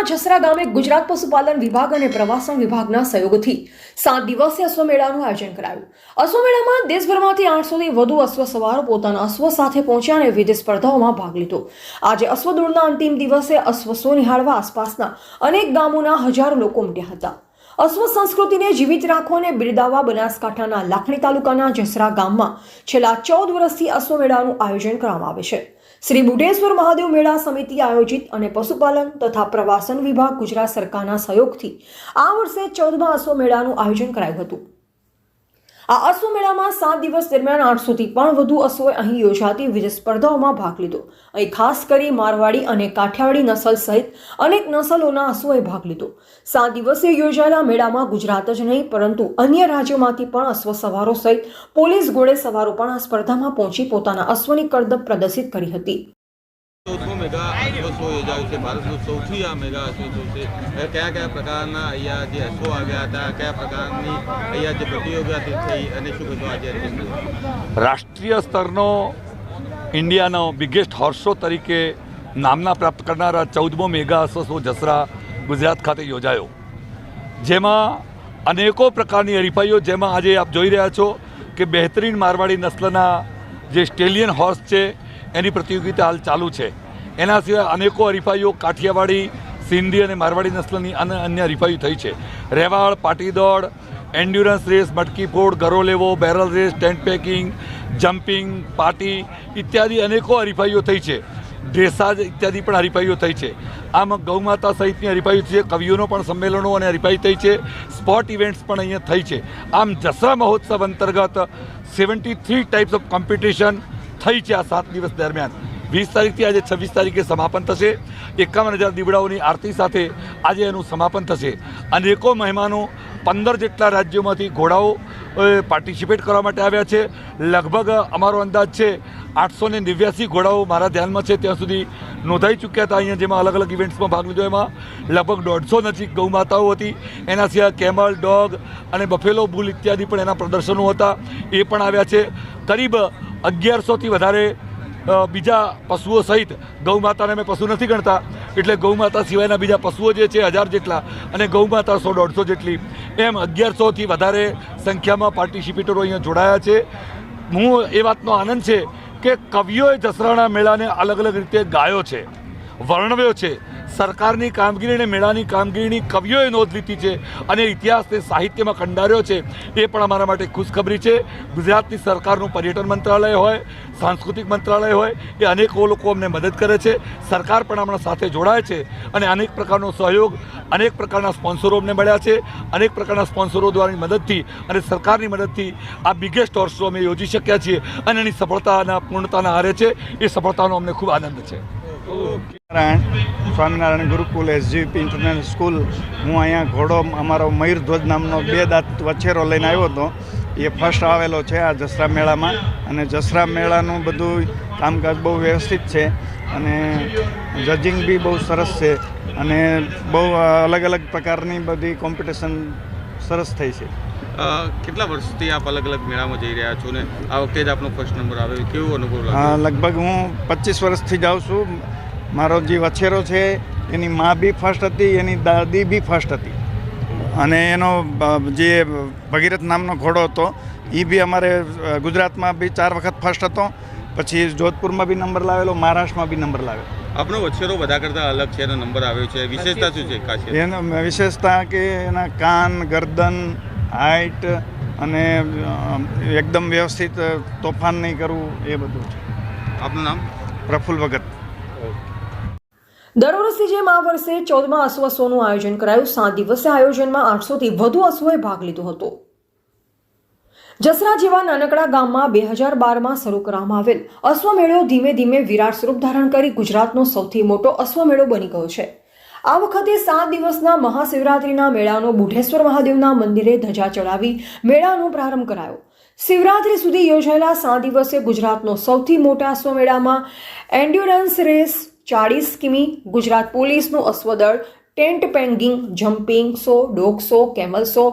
તાલુકાના જસરા ગામે ગુજરાત પશુપાલન વિભાગ અને પ્રવાસન વિભાગના સહયોગથી 7 દિવસીય અશ્વમેળાનું આયોજન કરાયું. અશ્વમેળામાં દેશભરમાંથી 800થી વધુ અશ્વ સવારો પોતાના અશ્વ સાથે પહોંચ્યા અને વિવિધ સ્પર્ધાઓમાં ભાગ લીધો. આજે અશ્વદોડના અંતિમ દિવસે અશ્વ શો નિહાળવા આસપાસના અનેક ગામોના હજારો લોકો ઉમટ્યા હતા. અશ્વ સંસ્કૃતિને જીવિત રાખવા અને બિરદાવવા બનાસકાંઠાના લાખણી તાલુકાના જસરા ગામમાં છેલ્લા 14 વર્ષથી અશ્વમેળાનું આયોજન કરવામાં આવે છે. શ્રી બુઢેશ્વર મહાદેવ મેળા સમિતિ આયોજિત અને પશુપાલન તથા પ્રવાસન વિભાગ ગુજરાત સરકારના સહયોગથી આ વર્ષે 14મા અશ્વમેળાનું આયોજન કરાયું હતું. આ અશ્વમેળામાં 7 દિવસ દરમિયાન 800થી પણ વધુ અશ્વોએ અહીં યોજાતી વિવિધ સ્પર્ધાઓમાં ભાગ લીધો. અહીં ખાસ કરી મારવાડી અને કાઠિયાવાડી નસલ સહિત અનેક નસલોના અશ્વોએ ભાગ લીધો. 7 દિવસીય યોજાયેલા મેળામાં ગુજરાત જ નહીં પરંતુ અન્ય રાજ્યોમાંથી પણ અશ્વ સવારો સહિત પોલીસ ઘોડે સવારો પણ આ સ્પર્ધામાં પહોંચી પોતાના અશ્વની કરતબ પ્રદર્શિત કરી હતી. મેગા અશ્વ શો યોજાયો છે. ભારતનો સૌથી આ મેગા અશ્વ શો છે. કયા કયા પ્રકારના અહીંયા જે અશ્વો આવ્યા હતા, કયા પ્રકારની અહીંયા જે પ્રતિયોગિતા થઈ અને શું કહેતો આજે રાષ્ટ્રીય સ્તરનો ઇન્ડિયાનો બિગેસ્ટ હોર્સ શો તરીકે નામના પ્રાપ્ત કરનારા 14મો મેગા અશ્વ શો જસરા ગુજરાત ખાતે યોજાયો, જેમાં અનેકો પ્રકારની હરીફાઈઓ, જેમાં આજે આપ જોઈ રહ્યા છો કે બહેતરીન મારવાડી નસ્લના જે સ્ટેલિયન હોર્સ છે એની પ્રતિયોગિતા હાલ ચાલુ છે. એના સિવાય અનેકો હરીફાઈઓ કાઠિયાવાડી, સિંધી અને મારવાડી નસ્લની અન્ય હરીફાઈઓ થઈ છે. રેવાળ, પાટી દોડ, એન્ડ્યુરન્સ રેસ, મટકી ફોડ, ગરો લેવો, barrel race, tent pegging, jumping, પાટી ઇત્યાદિ અનેકો હરીફાઈઓ થઈ છે. ડ્રેસાજ ઇત્યાદિ પણ હરીફાઈઓ થઈ છે. આમ ગૌમાતા સહિતની હરીફાઈઓ છે. કવિઓનો પણ સંમેલનો અને હરીફાઈ થઈ છે. સ્પોર્ટ ઇવેન્ટ્સ પણ અહીંયા થઈ છે. આમ જસરા મહોત્સવ અંતર્ગત 73 ટાઈપ્સ ઓફ કોમ્પિટિશન થઈ છે આ 7 દિવસ દરમિયાન. 20 તારીખથી આજે 26 તારીખે સમાપન થશે. 51,000 દીવડાઓની આરતી સાથે આજે એનું સમાપન થશે. અનેકો મહેમાનો 15 જેટલા રાજ્યોમાંથી ઘોડાઓ પાર્ટિસિપેટ કરવા માટે આવ્યા છે. લગભગ અમારો અંદાજ છે 889 ઘોડાઓ મારા ધ્યાનમાં છે ત્યાં સુધી નોંધાઈ ચૂક્યા હતા અહીંયા, જેમાં અલગ અલગ ઇવેન્ટ્સમાં ભાગ લીધો. એમાં લગભગ 150 નજીક ગૌમાતાઓ હતી. એના સિવાય કેમલ, ડોગ અને બફેલો બુલ ઇત્યાદિ પણ એના પ્રદર્શનો હતા, એ પણ આવ્યા છે. કરીબ 1100થી વધારે બીજા પશુઓ સહિત, ગૌમાતાને અમે પશુ નથી ગણતા એટલે ગૌમાતા સિવાયના બીજા પશુઓ જે છે 1000 જેટલા અને ગૌમાતા 100-150 જેટલી, એમ 1100થી વધારે સંખ્યામાં પાર્ટિસિપેટરો અહીંયા જોડાયા છે. હું એ વાતનો આનંદ છે કે કવિઓએ જસરાના મેળાને અલગ અલગ રીતે ગાયો છે, વર્ણવ્યો છે. સરકારની કામગીરી અને મેળાની કામગીરીની કવિઓએ નોંધ લીધી છે અને ઇતિહાસને સાહિત્યમાં કંડાર્યો છે. એ પણ અમારા માટે ખુશખબરી છે. ગુજરાતની સરકારનું પર્યટન મંત્રાલય હોય, સાંસ્કૃતિક મંત્રાલય હોય, એ અનેક લોકો અમને મદદ કરે છે. સરકાર પણ આપણા સાથે જોડાય છે અને અનેક પ્રકારનો સહયોગ, અનેક પ્રકારના સ્પોન્સરો અમને મળ્યા છે. અનેક પ્રકારના સ્પોન્સરો દ્વારાની મદદથી અને સરકારની મદદથી આ બિગેસ્ટ હોર્સ શો અમે યોજી શક્યા છીએ અને એની સફળતાના પૂર્ણતાના આરે છે. એ સફળતાનો અમને ખૂબ આનંદ છે. Swaminarayan Gurukul SGP international school. હું અહીંયા ઘોડો અમારો મયુરધ્વજ નામનો 2 દાંત વછેરો લઈને આવ્યો હતો. એ ફર્સ્ટ આવેલો છે આ જસરા મેળામાં અને જસરા મેળાનું બધું કામકાજ બહુ વ્યવસ્થિત છે અને જજિંગ બી બહુ સરસ છે અને બહુ અલગ અલગ પ્રકારની બધી કોમ્પિટિશન સરસ થઈ છે. કેટલા વર્ષથી આપ અલગ અલગ મેળામાં જઈ રહ્યા છો ને આ વખતે જ આપનો ફર્સ્ટ નંબર આવ્યો, કેવો અનુભવ લાગ્યો? લગભગ હું 25 વર્ષથી જાઉં છું. મારો જે વછેરો છે એની મા બી ફર્સ્ટ હતી, એની દાદી બી ફર્સ્ટ હતી અને એનો જે ભગીરથ નામનો ઘોડો હતો એ બી અમારે ગુજરાતમાં બી 4 વખત ફર્સ્ટ હતો. પછી જોધપુરમાં બી નંબર લાવેલો, મહારાષ્ટ્રમાં બી નંબર લાવેલો. આપનો વછેરો બધા કરતાં અલગ છે, એનો નંબર આવ્યો છે, વિશેષતા શું છે ખાસ? એનો વિશેષતા કે એના કાન, ગરદન, હાઇટ અને એકદમ વ્યવસ્થિત, તોફાન નહીં કરવું, એ બધું છે. આપનું નામ? પ્રફુલ્લ ભગત. દર વર્ષની જેમ આ વર્ષે 14મા અશ્વ શોનું આયોજન કરાયું. 7 દિવસીય આયોજનમાં 800થી વધુ અશ્વોએ ભાગ લીધો હતો. જસરા જેવા નાનકડા ગામમાં 2012માં શરૂ કરવામાં આવેલ અશ્વમેળો ધીમે ધીમે વિરાટ સ્વરૂપ ધારણ કરી ગુજરાતનો સૌથી મોટો અશ્વમેળો બની ગયો છે. આ વખતે 7 દિવસના મહાશિવરાત્રિના મેળાનો બુઢેશ્વર મહાદેવના મંદિરે ધજા ચડાવી મેળાનો પ્રારંભ કરાયો. શિવરાત્રી સુધી યોજાયેલા 7 દિવસીય ગુજરાતનો સૌથી મોટા અશ્વમેળામાં એન્ડ્યુરન્સ રેસ, 40 કિમી, ગુજરાત પોલીસનું અશ્વદળ, tent pegging, jumping show, dog show, camel show,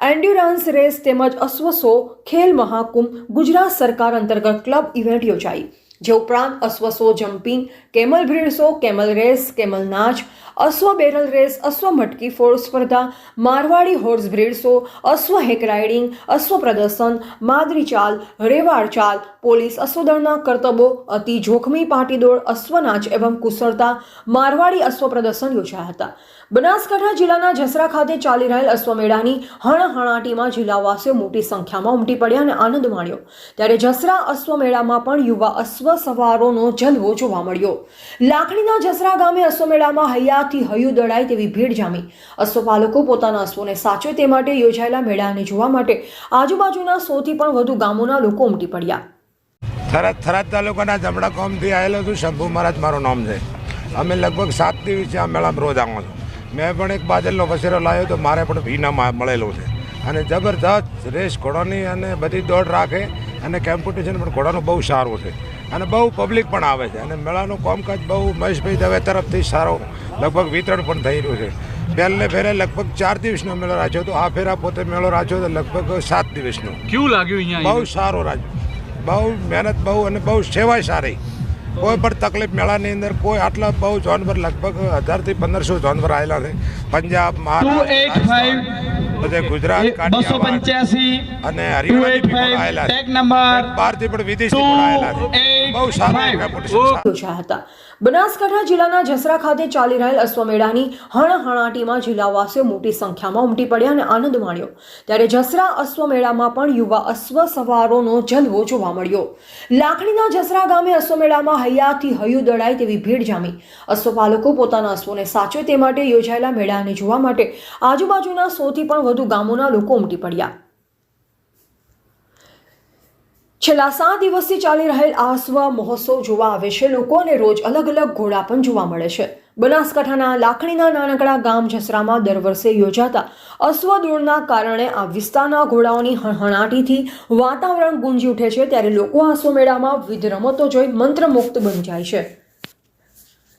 endurance race તેમજ અશ્વ શો, ખેલ મહાકુંભ ગુજરાત સરકાર અંતર્ગત ક્લબ ઇવેન્ટ યોજાઈ. જે ઉપરાંત અશ્વ show, jumping, camel breed show, camel race, camel નાચ, અશ્વ બેરલ રેસ, અશ્વ મટકી ફોડ સ્પર્ધા, મારવાડી હોર્સ બ્રીડ શો, અશ્વ હેક રાઇડિંગ, અશ્વ પ્રદર્શન, માદરી ચાલ, રેવાડ ચાલ, પોલીસ અશ્વદળના કરતબો, અતિ જોખમી પાટી દોડ, અશ્વનાચ એવં કુશળતા મારવાડી અશ્વ પ્રદર્શન યોજાયા હતા. બનાસકાંઠા જિલ્લાના જસરા ખાતે ચાલી રહેલ અશ્વમેળાની હણહણાટીમાં જિલ્લાવાસીઓ મોટી સંખ્યામાં ઉમટી પડ્યા અને આનંદ માણ્યો. ત્યારે જસરા અશ્વમેળામાં પણ યુવા અશ્વ સવારોનો જલવો જોવા મળ્યો. લાખણીના જસરા ગામે અશ્વમેળામાં હૈયાથી હૈયું દળાય તેવી ભીડ જામી. અશ્વપાલકો પોતાના અશ્વોને સાચવે તે માટે યોજાયેલા મેળાને જોવા માટે આજુબાજુના 100થી પણ વધુ ગામોના લોકો ઉમટી પડ્યા. થરાદ તાલુકાના જમણા ગામથી આવેલો છું. શંભુ મહારાજ મારું નામ છે. અમે લગભગ 7 દિવસથી આ મેળામાં રોજ આવો છું. મેં પણ એક બાદલનો વસેરો લાવ્યો તો મારે પણ ઇનામ મળેલું છે. અને જબરદસ્ત રેસ ઘોડાની અને બધી દોડ રાખે અને કોમ્પિટિશન પણ ઘોડાનું બહુ સારું છે અને બહુ પબ્લિક પણ આવે છે. અને મેળાનું કામકાજ બહુ મહેશભાઈ દવે તરફથી સારો લગભગ વિતરણ પણ થઈ રહ્યું છે. પહેલે ફેરે લગભગ 4 દિવસનો મેળો રાખ્યો હતો. આ ફેરા પોતે મેળો રાખ્યો તો લગભગ 7 દિવસનો. કેવું લાગ્યું અહીંયા? બહુ સારું રાખ્યું, બહુ મહેનત બહુ અને બહુ સેવાય સારી. કોઈ પણ તકલીફ મેળાની અંદર કોઈ આટલા બહુ જાનવર લગભગ 1000 થી 1500 જાનવર આવેલા છે. પંજાબ, મહારાષ્ટ્ર, બધે ગુજરાત, કાઠિયાવાડ અને હરિયાણાથી પણ આવેલા છે. બહારથી પણ વિદેશથી પણ આવેલા છે. બહુ સારું કોમ્પિટિશન યોજાયા હતા. બનાસકાંઠા જિલ્લાના જસરા ખાતે ચાલી રહેલ અશ્વમેળાની હણહણાટીમાં જિલ્લાવાસીઓ મોટી સંખ્યામાં ઉમટી પડ્યા અને આનંદ માણ્યો. ત્યારે જસરા અશ્વમેળામાં પણ યુવા અશ્વ સવારોનો જલવો જોવા મળ્યો. લાખણીના જસરા ગામે અશ્વમેળામાં હૈયાથી હૈયું દળાય તેવી ભીડ જામી. અશ્વપાલકો પોતાના અશ્વોને સાચવે તે માટે યોજાયેલા મેળાને જોવા માટે આજુબાજુના 100થી પણ વધુ ગામોના લોકો ઉમટી પડ્યા. છેલ્લા 7 દિવસથી ચાલી રહેલ આ અશ્વ મહોત્સવ જોવા આવે છે લોકો અને રોજ અલગ અલગ ઘોડા પણ જોવા મળે છે. બનાસકાંઠાના લાખણીના નાનકડા ગામ જસરામાં દર વર્ષે યોજાતા અશ્વ દોડના કારણે આ વિસ્તારના ઘોડાઓની હણહણાટીથી વાતાવરણ ગુંજી ઉઠે છે. ત્યારે લોકો આ અશ્વમેળામાં વિવિધ રમતો જોઈ મંત્રમુગ્ધ બની જાય છે.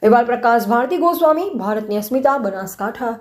અહેવાલ પ્રકાશ ભારતી ગોસ્વામી, ભારતની અસ્મિતા, બનાસકાંઠા.